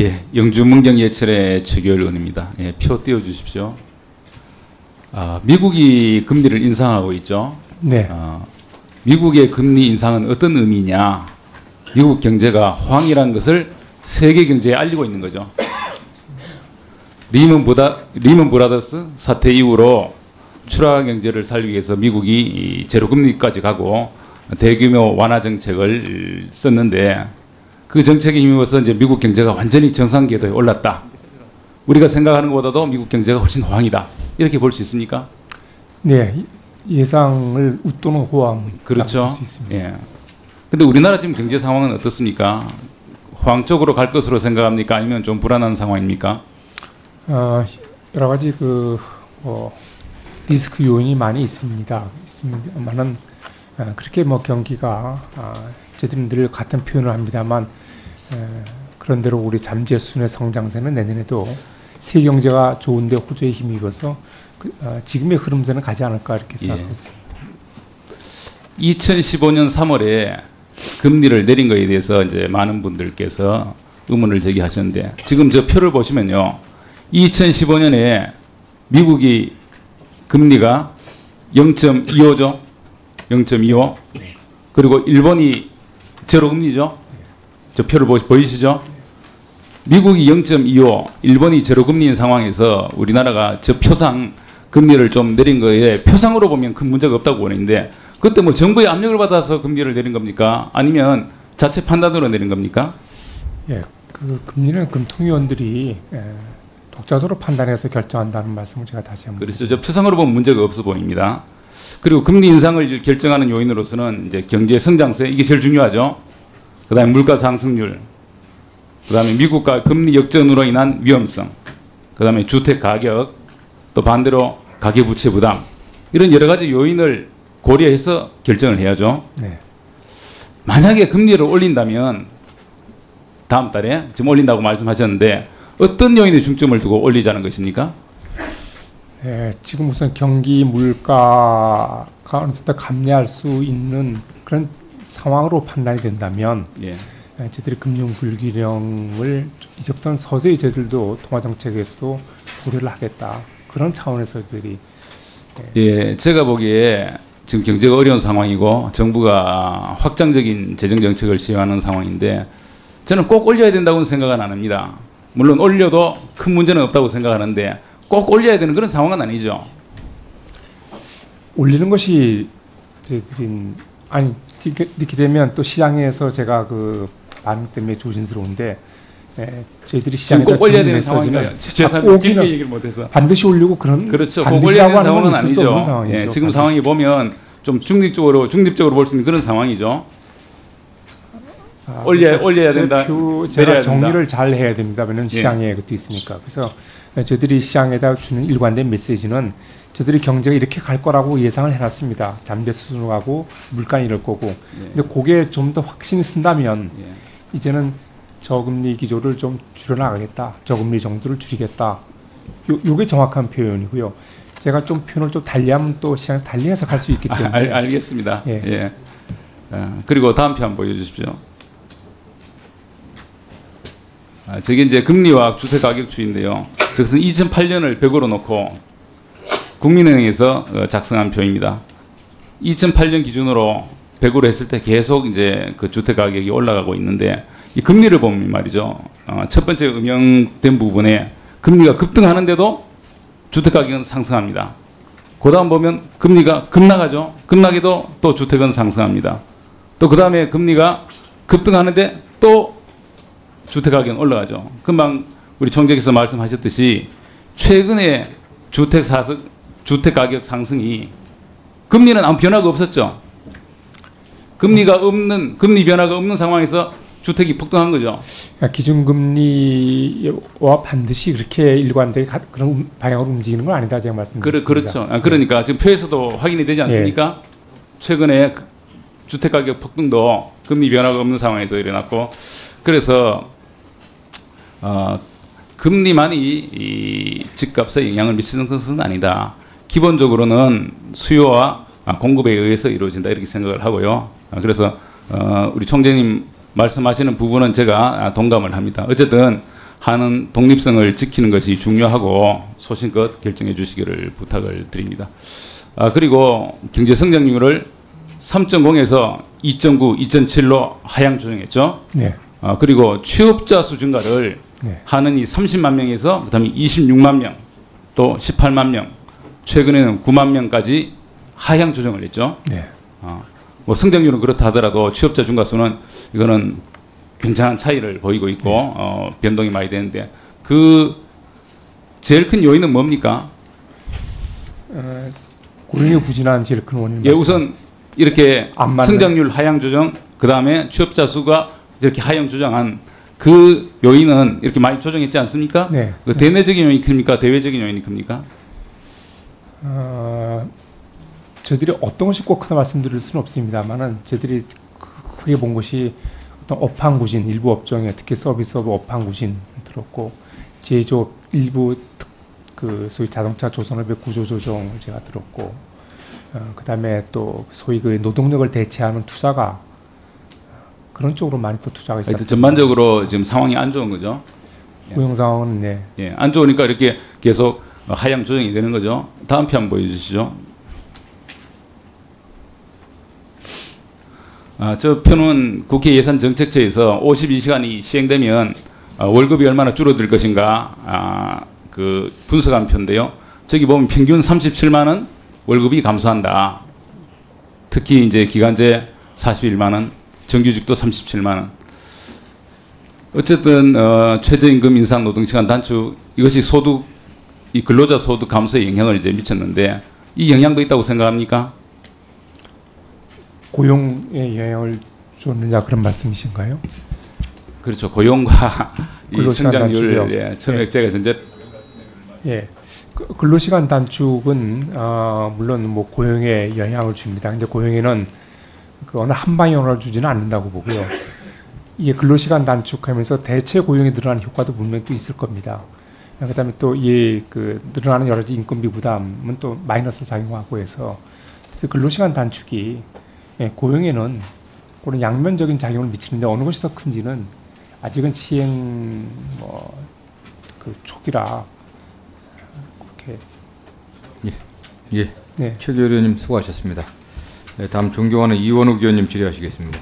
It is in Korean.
예, 영주 문경예철의 최규열 의원입니다. 예, 표 띄워주십시오. 미국이 금리를 인상하고 있죠. 네. 미국의 금리 인상은 어떤 의미냐? 미국 경제가 호황이라는 것을 세계 경제에 알리고 있는 거죠. 리먼 브라더스 사태 이후로 추락 경제를 살리기 위해서 미국이 제로 금리까지 가고 대규모 완화 정책을 썼는데 그 정책에 힘입어서 이제 미국 경제가 완전히 정상 궤도에 올랐다. 우리가 생각하는 것보다도 미국 경제가 훨씬 호황이다. 이렇게 볼 수 있습니까? 네, 예상을 웃도는 호황. 그렇죠. 예. 근데 우리나라 지금 경제 상황은 어떻습니까? 호황 쪽으로 갈 것으로 생각합니까? 아니면 좀 불안한 상황입니까? 여러 가지 리스크 요인이 많이 있습니다만은 그렇게 뭐 경기가 저희들은 늘 같은 표현을 합니다만 그런대로 우리 잠재수준의 성장세는 내년에도 세계 경제가 좋은데 호조에 힘입어서 지금의 흐름세는 가지 않을까 이렇게 생각하고 있습니다. 2015년 3월에 금리를 내린 것에 대해서 이제 많은 분들께서 의문을 제기하셨는데 지금 저 표를 보시면요. 2015년에 미국이 금리가 0.25죠. 0.25. 그리고 일본이 제로 금리죠. 저 표를 보이시죠? 미국이 0.25, 일본이 제로 금리인 상황에서 우리나라가 저 표상 금리를 좀 내린 거에 표상으로 보면 큰 문제가 없다고 보는데 그때 뭐 정부의 압력을 받아서 금리를 내린 겁니까? 아니면 자체 판단으로 내린 겁니까? 예, 그 금리는 금통위원들이 독자적으로 판단해서 결정한다는 말씀을 제가 다시 한번. 그렇죠. 저 표상으로 보면 문제가 없어 보입니다. 그리고 금리 인상을 결정하는 요인으로서는 이제 경제 성장세 이게 제일 중요하죠. 그다음에 물가 상승률, 그다음에 미국과 금리 역전으로 인한 위험성, 그다음에 주택 가격, 또 반대로 가계 부채 부담 이런 여러 가지 요인을 고려해서 결정을 해야죠. 네. 만약에 금리를 올린다면 다음 달에 지금 올린다고 말씀하셨는데 어떤 요인에 중점을 두고 올리자는 것입니까? 네, 지금 우선 경기 물가가 어느 정도 감내할 수 있는 그런 상황으로 판단이 된다면 예. 저희들이 금융 불균형을 이제부터는 서서히 저희들도 통화정책에서도 고려를 하겠다. 그런 차원에서 저희들이 예, 제가 보기에 지금 경제가 어려운 상황이고 정부가 확장적인 재정 정책을 시행하는 상황인데 저는 꼭 올려야 된다고는 생각은 안 합니다. 물론 올려도 큰 문제는 없다고 생각하는데 꼭 올려야 되는 그런 상황은 아니죠. 올리는 것이 저희들이 아니 이렇게 되면 또 시장에서 제가 그 반응 때문에 조심스러운데 저희들이 시장에서 꼭 올려야 되는 상황이에요. 죄송합니다. 길게 얘기를 못해서 반드시 올리고 그런 그렇죠. 꼭 올려야 되는 상황은 아니죠. 예, 지금 상황이 보면 좀 중립적으로 볼 수 있는 그런 상황이죠. 올려야 된다. 제가 정리를 잘 해야 됩니다. 왜냐하면 시장에 그것도 있으니까. 그래서 저희들이 시장에다 주는 일관된 메시지는 저희들이 경제가 이렇게 갈 거라고 예상을 해놨습니다. 잠재 수준으로 가고 물가는 이럴 거고. 근데 그게 좀 더 확신이 쓴다면 이제는 저금리 기조를 좀 줄여나가겠다. 저금리 정도를 줄이겠다. 요게 정확한 표현이고요. 제가 좀 표현을 좀 달리하면 또 시장에서 달리 해석할 수 있기 때문에. 알겠습니다. 예. 그리고 다음 표 한번 보여주십시오. 저게 이제 금리와 주택 가격 추이인데요. 저것은 2008년을 벽으로 놓고 국민은행에서 작성한 표입니다. 2008년 기준으로 100으로 했을 때 계속 이제 그 주택 가격이 올라가고 있는데 이 금리를 보면 말이죠. 첫 번째 음영된 부분에 금리가 급등하는데도 주택 가격은 상승합니다. 그다음 보면 금리가 급락하죠. 급락해도 또 주택은 상승합니다. 또 그다음에 금리가 급등하는데 또 주택 가격은 올라가죠. 금방 우리 총재께서 말씀하셨듯이 최근에 주택 가격 상승이 금리는 아무 변화가 없었죠. 금리 변화가 없는 상황에서 주택이 폭등한 거죠. 기준금리와 반드시 그렇게 일관되게 그런 방향으로 움직이는 건 아니다 제가 말씀드렸습니다. 그렇죠. 그러니까 지금 표에서도 확인이 되지 않습니까? 최근에 주택 가격 폭등도 금리 변화가 없는 상황에서 일어났고 그래서 금리만이 이 집값에 영향을 미치는 것은 아니다. 기본적으로는 수요와 공급에 의해서 이루어진다 이렇게 생각을 하고요. 그래서 우리 총재님 말씀하시는 부분은 제가 동감을 합니다. 어쨌든 하는 독립성을 지키는 것이 중요하고 소신껏 결정해 주시기를 부탁을 드립니다. 그리고 경제 성장률을 3.0에서 2.9, 2.7로 하향 조정했죠. 네. 그리고 취업자 수 증가를 네. 하는 이 30만 명에서 그다음에 26만 명, 또 18만 명, 최근에는 9만 명까지 하향 조정을 했죠. 네. 뭐 성장률은 그렇다 하더라도 취업자 증가수는 이거는 굉장한 차이를 보이고 있고 변동이 많이 되는데 그 제일 큰 요인은 뭡니까? 고용이 부진한 제일 큰 원인. 예, 우선 이렇게 안 맞는. 성장률 하향 조정, 그 다음에 취업자 수가 이렇게 하향 조정한 그 요인은 이렇게 많이 조정했지 않습니까? 네. 그 대내적인 요인이 큽니까? 대외적인 요인이 큽니까? 저희들이 어떤 것이 꼭 크다 말씀드릴 수는 없습니다만은 저희들이 크게 본 것이 어떤 업황 구진, 일부 업종에 특히 서비스업 업황 구진 들었고 제조업 일부 그 소위 자동차 조선업의 구조 조정을 제가 들었고 그다음에 또 소위 그 노동력을 대체하는 투자가 그런 쪽으로 많이 또 투자가 있었습니다. 전반적으로 지금 상황이 안 좋은 거죠. 고용 상황은 네. 예, 안 좋으니까 이렇게 계속 하향 조정이 되는 거죠. 다음 표 한번 보여주시죠. 저 표는 국회 예산정책처에서 52시간이 시행되면 월급이 얼마나 줄어들 것인가 그 분석한 표인데요. 저기 보면 평균 37만 원 월급이 감소한다. 특히 이제 기간제 41만 원, 정규직도 37만 원. 어쨌든 최저임금 인상, 노동시간 단축 이것이 소득 이 근로자 소득 감소에 영향을 이제 미쳤는데 이 영향도 있다고 생각합니까? 고용에 영향을 줬느냐 그런 말씀이신가요? 그렇죠. 고용과 이 성장률, 단축이요. 처음액제가 전제. 예, 근로시간 단축은 물론 뭐 고용에 영향을 줍니다. 근데 고용에는 그 어느 한 방에 영향을 주지는 않는다고 보고요. 이게 근로시간 단축하면서 대체 고용이 늘어나는 효과도 분명히 또 있을 겁니다. 그다음에 또 이 그 늘어나는 여러 가지 인건비 부담은 또 마이너스 작용하고 해서 근로시간 단축이 고용에는 그런 양면적인 작용을 미치는데 어느 것이 더 큰지는 아직은 시행 그 초기라 그렇게. 예. 네. 최규 의원님 수고하셨습니다. 네, 다음 존경하는 이원욱 의원님 질의하시겠습니다.